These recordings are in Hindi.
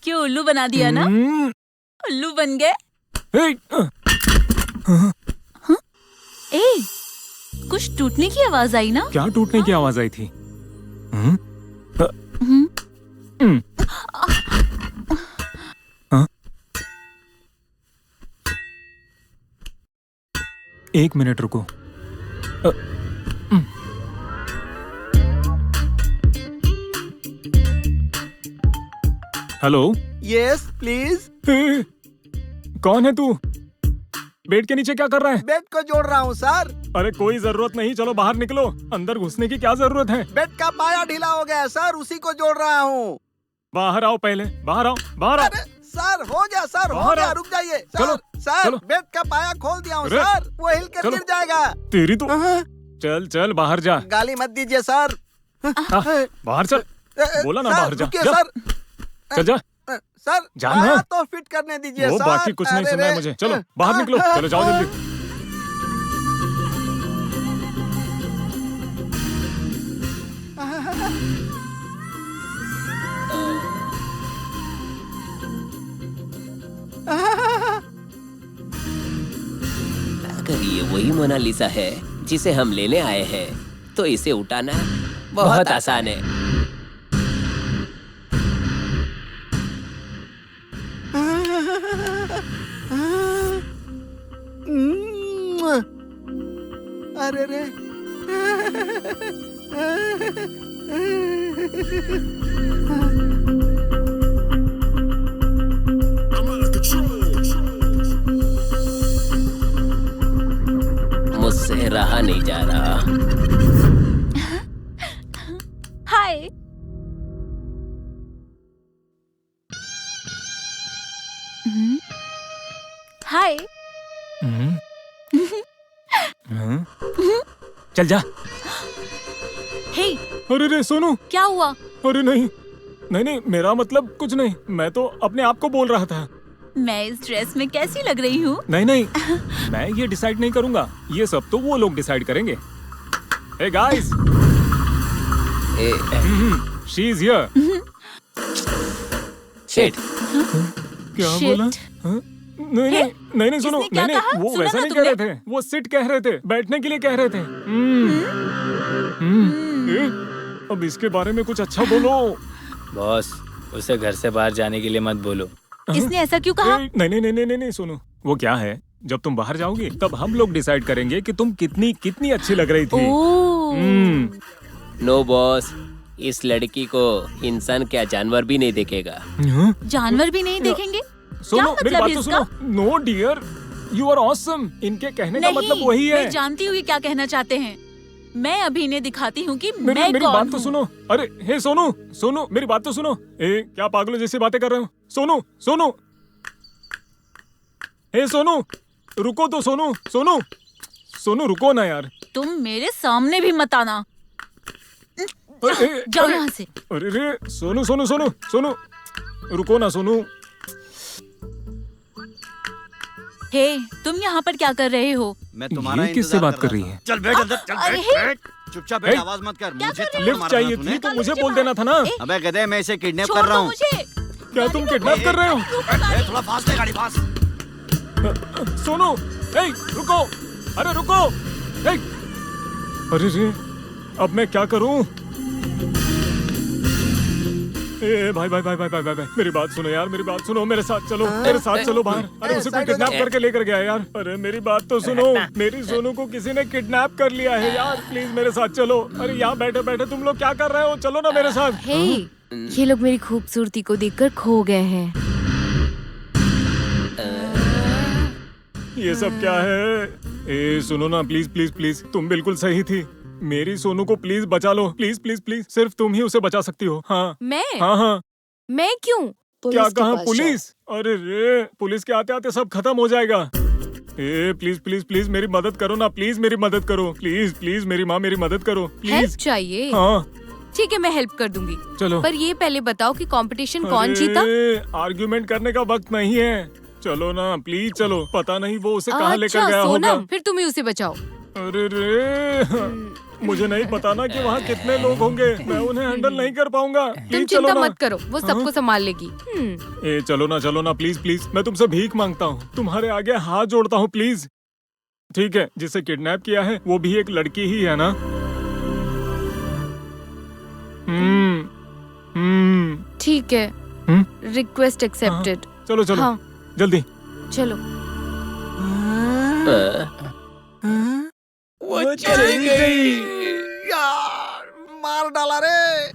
क्यों उल्लू बना दिया ना? उल्लू बन गए। ए, कुछ टूटने की आवाज आई ना? क्या टूटने की आवाज आई थी? एक मिनट रुको। हेलो। Yes please. कौन है तू? बेड के नीचे क्या कर रहा है? बेड को जोड़ रहा हूँ सर। अरे कोई जरूरत नहीं, चलो बाहर निकलो। अंदर घुसने की क्या जरूरत है? बेड का पाया ढीला हो गया है सर, उसी को जोड़ रहा हूँ। बाहर आओ पहले, बाहर आओ, बाहर आओ। अरे सर हो गया सर, हो बाहर गया, आओ। रुक जाइए चलो, सर। चलो। बेड का पाया खोल दिया हूँ अरे, सर, वो हिल कर चलो। गिर जाएगा। तेरी तो चल चल बाहर जा। गाली मत दीजिए सर। बाहर चल। बोला ना सर, बाहर जा, रुकिए जा। सर। चल जा। सर जा पाया ना। तो फिट करने दीजिए वो सर। बाकी कुछ नहीं अरे सुनना है रे। मुझे। चलो बाहर निकलो, चलो जाओ जल्दी। अगर ये वही मोनालिसा है जिसे हम लेने आए हैं, तो इसे उठाना बहुत आसान है। अरे रे। मुझसे रहा नहीं जा रहा। हाय। हाय। चल जा। हे, अरे रे सोनू। क्या हुआ? अरे नहीं नहीं नहीं, मेरा मतलब कुछ नहीं, मैं तो अपने आप को बोल रहा था। मैं इस ड्रेस में कैसी लग रही हूँ? नहीं नहीं, मैं ये डिसाइड नहीं करूंगा, ये सब तो वो लोग डिसाइड करेंगे। Hey guys, she is here. Shit. क्या Shit. बोला? हाँ? नहीं नहीं नहीं नहीं, सुनो, किसने क्या नहीं नहीं, कहा? वो सुना वैसा ना नहीं कह रहे तुमने? थे, वो सिट कह रहे थे, बैठने के लिए कह रहे थे। अब इसके बारे में कुछ अच्छा बोलो। बॉस, उसे घर से बाहर जाने के लिए मत बोलो। इसने ऐसा क्यों कहा? नहीं नहीं नहीं नहीं नहीं, सुनो, वो क्या है, जब तुम बाहर जाओगी तब हम लोग डिसाइड करेंगे कि तुम कितनी कितनी अच्छी लग रही थी। ओह। नो बॉस, इस लड़की को इंसान क्या जानवर भी नहीं देखेगा। जानवर भी नहीं देखेंगे? सुनो, क्या मेरी मतलब बात है तो इसका? सुनो। No dear, you are awesome. इनके कहने का नहीं, मतलब वही है। मैं जानती हूँ ये क्या कहना चाहते हैं। मैं अभी इन्हें दिखाती हूँ कि मेरी मैं मेरी कौन बात तो हूँ। सुनो। अरे हे सोनू, सोनू मेरी बात तो सुनो। ए क्या पागलों जैसी बातें कर रहे हो? सोनू सोनू, हे सोनू, रुको तो। सोनू सोनू सोनू, रुको ना यार। तुम मेरे सामने भी मत आना। जाओ अरे यहाँ से। अरे रे, सोनू सोनू सोनू सोनू, रुको ना सोनू। हे, तुम यहाँ पर क्या कर रहे हो? मैं तुम्हारा ये किससे इंतजार बात कर रहा रही था। है? चल बैठ अंदर, चल अरे बैठ हे। बैठ। चुपचाप हे। बैठ, आवाज मत कर। क्या मुझे कर रहे थप्पड़ लिफ्ट मारा चाहिए था थी तूने। तो मुझे मुझे बोल मार। देना था ना। ए, अबे गधे, मैं इसे किडनैप छोड़ कर रहा दो हूँ। मुझे। क्या तुम किडनैप कर रहे हो? ए, थोड़ा फास्ट है, गाड़ी फास्ट। सोनू, ए रुको, अरे रुको। ए, अरे रे, अब मैं क्या करूं? ए भाई भाई भाई भाई भाई भाई, मेरी बात सुनो यार, मेरी बात सुनो, मेरे साथ चलो, मेरे साथ चलो बाहर। अरे उसे कोई साइड हो किडनैप जा। करके लेकर गया है यार। अरे मेरी बात तो सुनो, मेरी सोनू को किसी ने किडनैप कर लिया है यार, प्लीज मेरे साथ चलो। अरे यहाँ बैठे बैठे तुम लोग क्या कर रहे हो? चलो ना मेरे साथ। हे, ये लोग मेरी खूबसूरती को देखकर खो गए हैं। ये सब क्या है? ए सुनो ना, प्लीज प्लीज प्लीज, तुम बिल्कुल सही थी। मेरी सोनू को प्लीज बचा लो, प्लीज प्लीज प्लीज, सिर्फ तुम ही उसे बचा सकती हो। हाँ मैं हाँ हाँ। मैं क्यों? क्या कहा? पुलिस? अरे रे, पुलिस के आते आते सब खत्म हो जाएगा। ए प्लीज प्लीज प्लीज मेरी मदद करो ना, प्लीज मेरी मदद करो, प्लीज प्लीज मेरी माँ मेरी मदद करो हेल्प प्लीज। चाहिए? हाँ ठीक है, मैं हेल्प कर दूंगी। चलो। पर ये पहले बताओ कि कंपटीशन कौन जीता? आर्ग्यूमेंट करने का वक्त नहीं है, चलो ना प्लीज चलो। पता नहीं वो उसे कहाँ लेकर अच्छा गया होगा। सोनम, फिर तुम ही उसे बचाओ। अरे रे, मुझे नहीं पता ना कि वहाँ कितने लोग होंगे, मैं उन्हें हैंडल नहीं कर पाऊंगा। तुम प्लीज चलो चिंता ना। मत करो, वो सबको संभाल लेगी। ए चलो ना प्लीज प्लीज, मैं तुमसे भीख मांगता हूँ, तुम्हारे आगे हाथ जोड़ता हूँ प्लीज। ठीक है, जिसे किडनैप किया है वो भी एक लड़की ही है ना? ठीक है, रिक्वेस्ट एक्सेप्टेड। चलो चलो हाँ जल्दी। चलो। वो चली गई। यार मार डाला रे।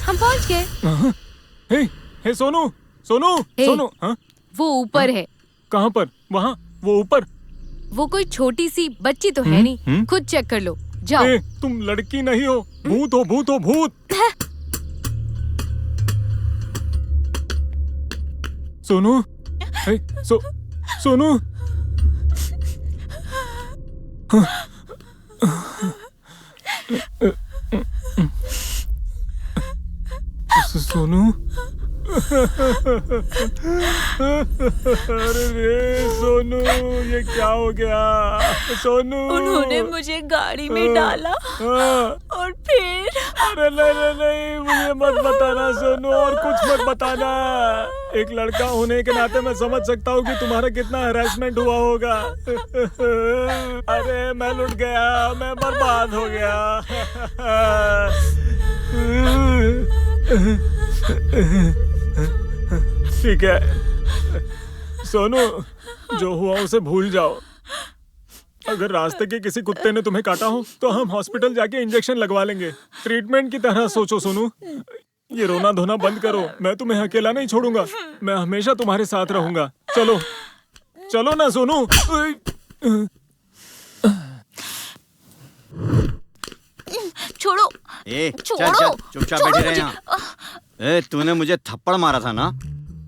हम पहुंच गए। हे सोनू सोनू हे। सोनू। हाँ वो ऊपर है। कहाँ पर? वहाँ वो ऊपर। वो कोई छोटी सी बच्ची तो है नहीं, खुद चेक कर लो, जाओ। ए, तुम लड़की नहीं हो, भूत हो भूत हो भूत। सोनू, हे, सोनू। सोनू। अरे रे सोनू, ये क्या हो गया? सोनू, उन्होंने मुझे गाड़ी में डाला हाँ। और फिर अरे नहीं, मुझे मत बताना सोनू, और कुछ मत बताना। एक लड़का होने के नाते मैं समझ सकता हूँ कि तुम्हारा कितना हैरेसमेंट हुआ होगा। अरे मैं लुट गया, मैं बर्बाद हो गया। ठीक है सोनू, जो हुआ उसे भूल जाओ। अगर रास्ते के किसी कुत्ते ने तुम्हें काटा हो तो हम हॉस्पिटल जाके इंजेक्शन लगवा लेंगे। ट्रीटमेंट की तरह सोचो सोनू। ये रोना धोना बंद करो, मैं तुम्हें अकेला नहीं छोड़ूंगा, मैं हमेशा तुम्हारे साथ रहूंगा। चलो चलो ना सोनू। छोड़ो। ए चल छोड़ो, चल, चुपचाप छोड़ो बैठे रहे मुझे। यहाँ। ए तूने मुझे थप्पड़ मारा था ना,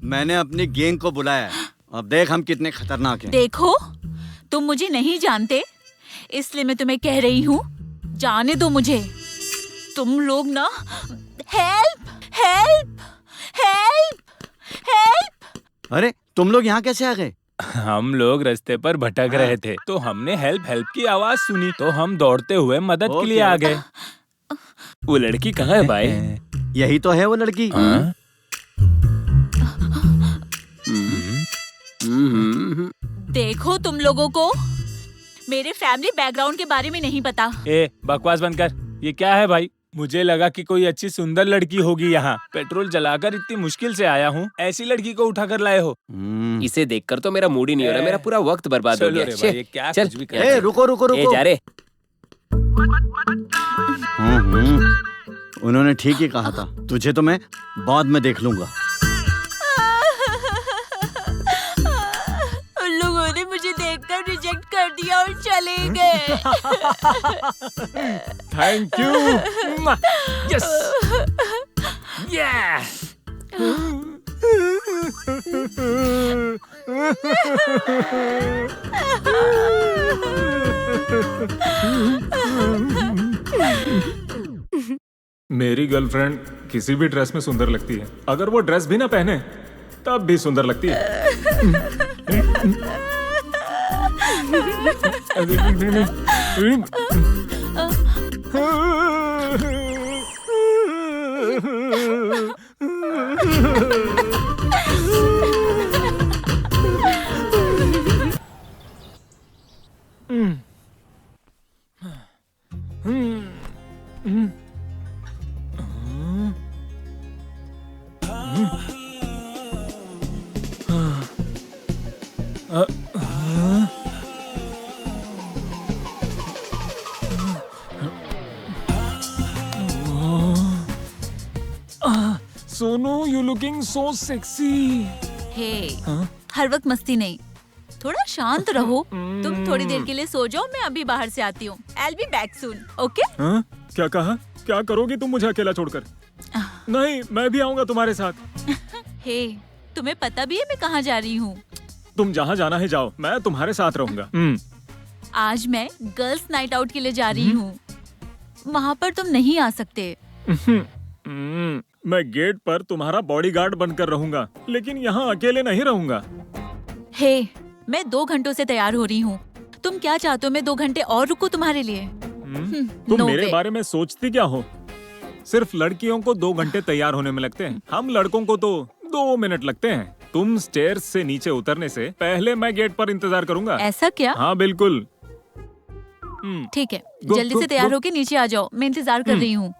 मैंने अपनी गैंग को बुलाया है। अब देख हम कितने खतरनाक हैं। देखो, तुम मुझे नहीं जानते, इसलिए मैं तुम्हें कह रही हूँ, जाने दो मुझे। तुम लोग ना, हेल्प हेल्प हेल्प हेल्प। अरे तुम लोग यहाँ कैसे आ गए? हम लोग रास्ते पर भटक रहे थे तो हमने हेल्प हेल्प की आवाज सुनी तो हम दौड़ते हुए मदद के लिए आ गए। वो लड़की कहाँ है भाई? यही तो है वो लड़की। हाँ? देखो, तुम लोगों को मेरे फैमिली बैकग्राउंड के बारे में नहीं पता। ए बकवास बंद कर। ये क्या है भाई? मुझे लगा कि कोई अच्छी सुंदर लड़की होगी यहाँ। पेट्रोल जलाकर इतनी मुश्किल से आया हूँ, ऐसी लड़की को उठा कर लाए हो। इसे देखकर तो मेरा मूड ही नहीं हो रहा, मेरा पूरा वक्त बर्बाद हो चलो गया। रे छे, भाई, ये क्या चल। कुछ भी कर ए रहे हो? रुको रुको ए रुको। जा रे। उन्होंने ठीक ही कहा था, तुझे तो मैं बाद में देख लूंगा। उन लोगों ने मुझे देखकर रिजेक्ट कर दिया और चले गए। Thank you. यस या मेरी गर्लफ्रेंड किसी भी ड्रेस में सुंदर लगती है, अगर वो ड्रेस भी ना पहने तब भी सुंदर लगती है। Sonu, you looking so sexy. Hey, हर वक्त मस्ती नहीं, थोड़ा शांत रहो। तुम थोड़ी देर के लिए सो जाओ, मैं अभी बाहर से आती हूँ। I'll be back soon, okay? हाँ? क्या कहा? क्या करोगी तुम मुझे अकेला छोड़कर? नहीं, मैं भी आऊंगा तुम्हारे साथ। हे, तुम्हें पता भी है मैं कहाँ जा रही हूँ? तुम जहाँ जाना है जाओ, मैं तुम्हारे साथ रहूंगा। आज मैं गर्ल्स नाइट आउट के लिए जा रही हूँ। वहाँ पर तुम नहीं आ सकते। मैं गेट पर तुम्हारा बॉडीगार्ड बनकर रहूंगा, लेकिन यहाँ अकेले नहीं रहूंगा। हे, मैं 2 घंटों से तैयार हो रही हूँ। तुम क्या चाहते हो मैं 2 घंटे और रुकूं तुम्हारे लिए? तुम no मेरे way. बारे में सोचती क्या हो? सिर्फ लड़कियों को 2 घंटे तैयार होने में लगते हैं, हम लड़कों को तो 2 मिनट लगते हैं। तुम स्टेयर्स से नीचे उतरने से पहले मैं गेट पर इंतजार करूंगा। ऐसा क्या? हाँ बिल्कुल। ठीक है, Go, जल्दी go, से तैयार go. होके नीचे आ जाओ, मैं इंतजार कर रही हूँ।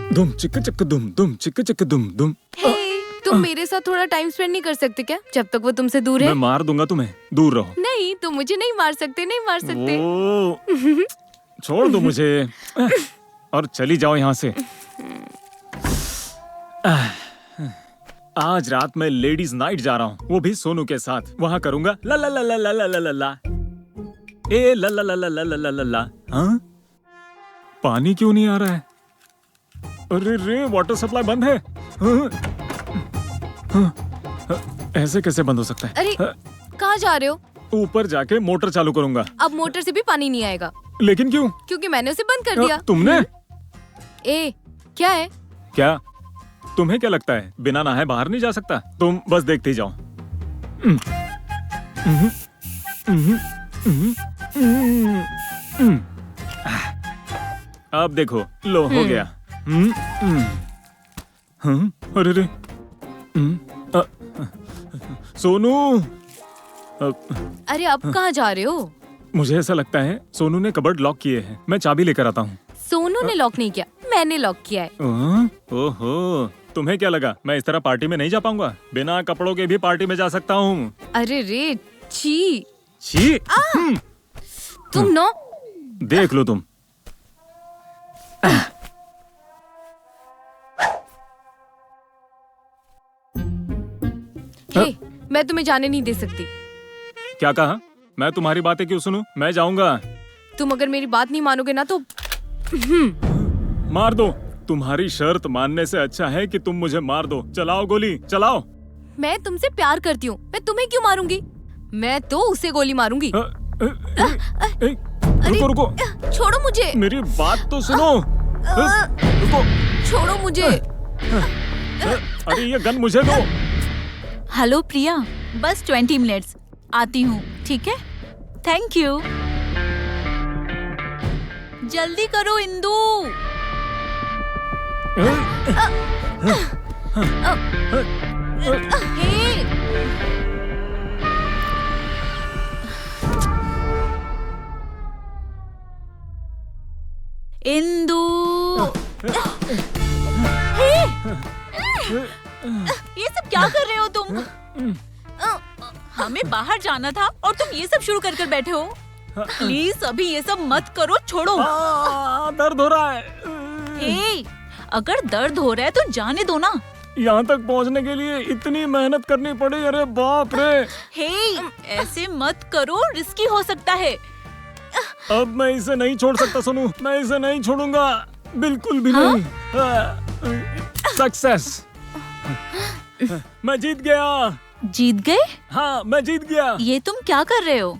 दुम चिक चिक दुम चिक चिक दुम। हे, तुम मेरे साथ थोड़ा टाइम स्पेंड नहीं कर सकते क्या, जब तक वो तुमसे दूर है? मैं मार दूंगा तुम्हें, दूर रहो। नहीं, तुम मुझे नहीं मार सकते, नहीं मार सकते। ओ, छोड़ दो मुझे और चली जाओ यहाँ से। आज रात मैं लेडीज नाइट जा रहा हूँ, वो भी सोनू के साथ। वहाँ करूंगा ला ला ला ला ला ला ला ला ला ए ला ला ला ला ला ला ला ला ला। हाँ, पानी क्यों नहीं आ रहा है? अरे रे, वाटर सप्लाई बंद है। हाँ? हाँ, ऐसे कैसे बंद हो सकता है? अरे कहाँ जा रहे हो? ऊपर जाके मोटर चालू करूंगा। अब मोटर से भी पानी नहीं आएगा, लेकिन क्यों? क्योंकि मैंने उसे बंद कर दिया। तुमने? ए, क्या है? क्या तुम्हें क्या लगता है बिना नहाए बाहर नहीं जा सकता? तुम बस देखते ही जाओ। अब देखो, लो हो गया। अरे रे, सोनू, अरे अब कहाँ जा रहे हो? मुझे ऐसा लगता है सोनू ने कबर्ड लॉक किए हैं। मैं चाबी लेकर आता हूँ। सोनू ने लॉक नहीं किया, मैंने लॉक किया है। ओहो, तुम्हें क्या लगा मैं इस तरह पार्टी में नहीं जा पाऊंगा? बिना कपड़ों के भी पार्टी में जा सकता हूँ। अरे रे, छी, छी, तुम ना। देख लो तुम। हे, मैं तुम्हें जाने नहीं दे सकती। क्या कहा? मैं तुम्हारी बातें क्यों सुनूं? मैं जाऊंगा। तुम अगर मेरी बात नहीं मानोगे ना तो मार दो। तुम्हारी शर्त मानने से अच्छा है कि तुम मुझे मार दो। चलाओ गोली, चलाओ। मैं तुमसे प्यार करती हूँ, मैं तुम्हें क्यों मारूंगी? मैं तो उसे गोली मारूंगी। रुको रुको, छोड़ो मुझे, मेरी बात तो सुनो। रुको। छोड़ो मुझे। अरे ये गन मुझे दो। हेलो प्रिया, बस 20 मिनट्स, आती हूँ, ठीक है? Thank you. जल्दी करो इंदू। हे, इंदू। ये सब क्या कर रहे हो तुम? हमें बाहर जाना था और तुम ये सब शुरू कर बैठे हो। प्लीज अभी ये सब मत करो, छोड़ो। दर्द हो रहा है। हे, अगर दर्द हो रहा है तो जाने दो ना। यहाँ तक पहुँचने के लिए इतनी मेहनत करनी पड़ी। अरे बाप रे। हे, ऐसे मत करो, रिस्की हो सकता है। अब मैं इसे नहीं छोड़ सकता सोनू, मैं इसे नहीं छोड़ूंगा, बिल्कुल भी नहीं। सक्सेस, मैं जीत गया। जीत गए? हाँ, मैं जीत गया। ये तुम क्या कर रहे हो?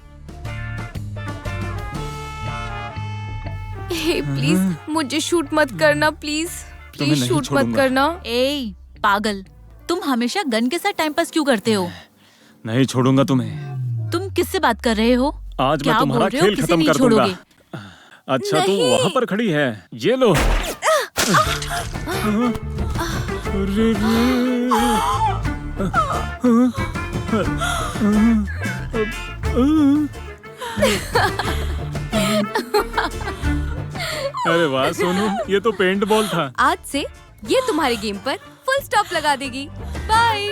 हे प्लीज मुझे शूट मत करना, प्लीज तुम्हें प्लीज नहीं शूट मत छोड़ूंगा। करना। ए पागल, तुम हमेशा गन के साथ टाइम पास क्यों करते हो? नहीं छोड़ूंगा तुम्हें। तुम किससे बात कर रहे हो? आज क्या मैं तुम्हारा बोल रहे हो? खेल किसे खत्म नहीं कर दूंगा। छोड़ोगे? अच्छा तो नहीं। वहाँ पर खड़ी है, ये लो। अरे अरे वाह सोनू, ये तो पेंट बॉल था। आज से ये तुम्हारे गेम पर फुल स्टॉप लगा देगी। बाय।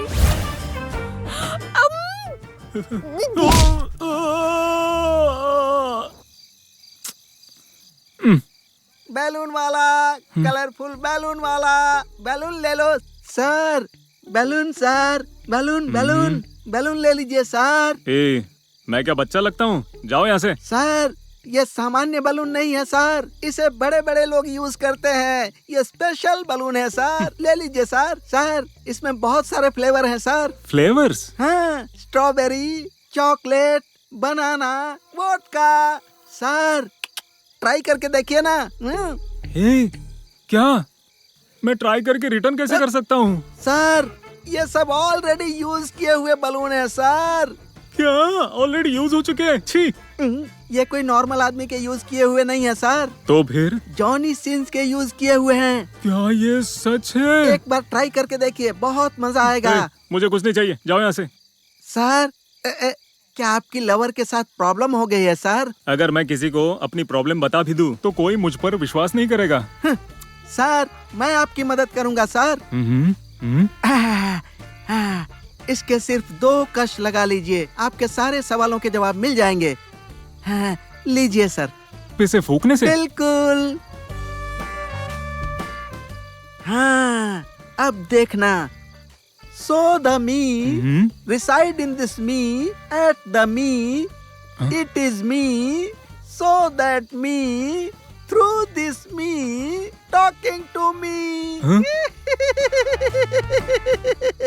बैलून वाला, कलरफुल बैलून वाला, बैलून ले लो sir. Balloon sir, balloon balloon balloon ले लीजिए सर। ए, मैं क्या बच्चा लगता हूँ? जाओ यहाँ से। सर, ये सामान्य बलून नहीं है सर, इसे बड़े बड़े लोग यूज करते हैं। ये स्पेशल बलून है सर, ले लीजिए सर। सर, इसमें बहुत सारे फ्लेवर हैं सर। फ्लेवर्स? हाँ, स्ट्रॉबेरी, चॉकलेट, बनाना वोडका। सर ट्राई करके देखिए ना। हे, क्या मैं ट्राई करके रिटर्न कैसे कर सकता हूँ? सर ये सब ऑलरेडी यूज किए हुए बलून है सर। क्या ऑलरेडी यूज हो चुके हैं? छी। ये कोई नॉर्मल आदमी के यूज किए हुए नहीं है सर, तो फिर जॉनी सिंस के यूज किए हुए हैं। क्या ये सच है? एक बार ट्राई करके देखिए, बहुत मजा आएगा। ए, मुझे कुछ नहीं चाहिए, जाओ यहाँ से। सर क्या आपकी लवर के साथ प्रॉब्लम हो गई है सर? अगर मैं किसी को अपनी प्रॉब्लम बता भी दूं, तो कोई मुझ पर विश्वास नहीं करेगा। सर मैं आपकी मदद करूंगा सर। इसके सिर्फ 2 कश लगा लीजिए, आपके सारे सवालों के जवाब मिल जाएंगे। लीजिए सर। इसे फूकने से? बिल्कुल। हाँ अब देखना। So the me reside in this me, at the me, it is me, so that me, through this me, talking to me.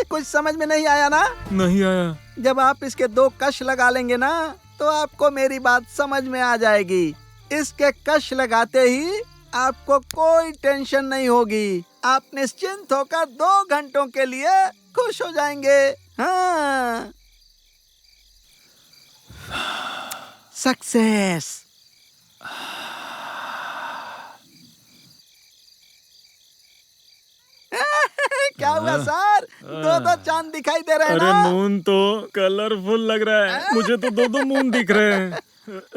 कुछ समझ में नहीं आया ना? नहीं आया। जब आप इसके 2 कश लगा लेंगे ना, तो आपको मेरी बात समझ में आ जाएगी। इसके कश लगाते ही आपको कोई टेंशन नहीं होगी। आप निश्चिंत होकर 2 घंटों के लिए खुश हो जाएंगे। हाँ सक्सेस। क्या हुआ सर? 2 चांद दिखाई दे रहे हैं अरे ना? मून तो कलरफुल लग रहा है। मुझे तो 2 मून दिख रहे हैं।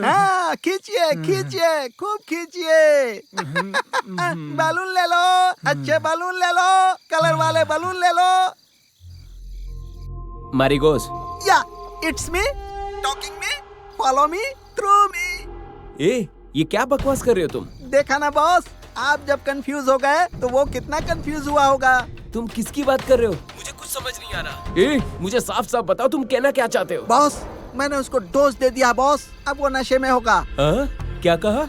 हाँ खींचिए खींचिए, खूब खींचिए। बैलून ले लो, अच्छे बैलून ले लो, कलर वाले बैलून ले लो। मारिगोस, yeah it's me, talking me, follow me, through me. ये क्या बकवास कर रहे हो तुम? देखा ना बॉस, आप जब कंफ्यूज हो गए तो वो कितना कंफ्यूज हुआ होगा। तुम किसकी बात कर रहे हो? मुझे कुछ समझ नहीं आ रहा। मुझे साफ साफ बताओ, तुम कहना क्या चाहते हो? बॉस मैंने उसको डोज दे दिया बॉस, अब वो नशे में होगा। क्या कहा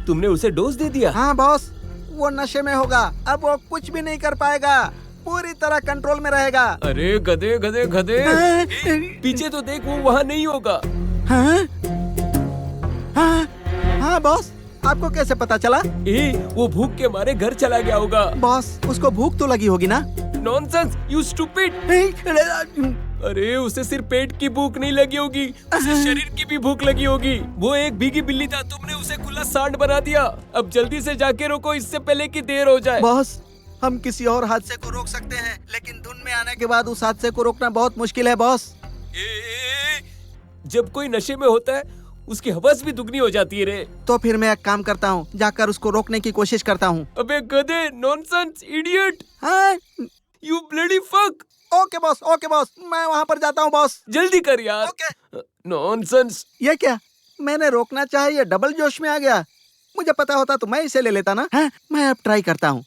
तुमने? उसे डोज दे दिया? हाँ बॉस, वो नशे में होगा, अब वो कुछ भी नहीं कर पाएगा, पूरी तरह कंट्रोल में रहेगा। अरे गधे गधे गधे, पीछे तो देख, वो वहाँ नहीं होगा। हाँ बॉस, आपको कैसे पता चला? वो भूख के मारे घर चला गया होगा। बॉस उसको भूख तो लगी होगी ना? Nonsense, you stupid. अरे उसे सिर्फ पेट की भूख नहीं लगी होगी, उसे शरीर की भी भूख लगी होगी। वो एक भीगी बिल्ली था, तुमने उसे खुला सांड बना दिया। अब जल्दी से जाके रोको, इससे पहले कि देर हो जाए। बॉस हम किसी और हादसे को रोक सकते हैं, लेकिन धुन में आने के बाद उस हादसे को रोकना बहुत मुश्किल है बॉस। जब कोई नशे में होता है, उसकी हवस भी दुगनी हो जाती है रे। तो फिर मैं एक काम करता हूँ, जाकर उसको रोकने की कोशिश करता हूँ। अबे गधे, नॉनसेंस, इडियट, हाँ? You bloody fuck. Okay boss, मैं वहाँ पर जाता हूँ बॉस। जल्दी कर यार। ओके। नॉनसेंस। ये क्या, मैंने रोकना चाहे, ये डबल जोश में आ गया। मुझे पता होता तो मैं इसे ले लेता ना। हाँ? मैं अब ट्राई करता हूँ।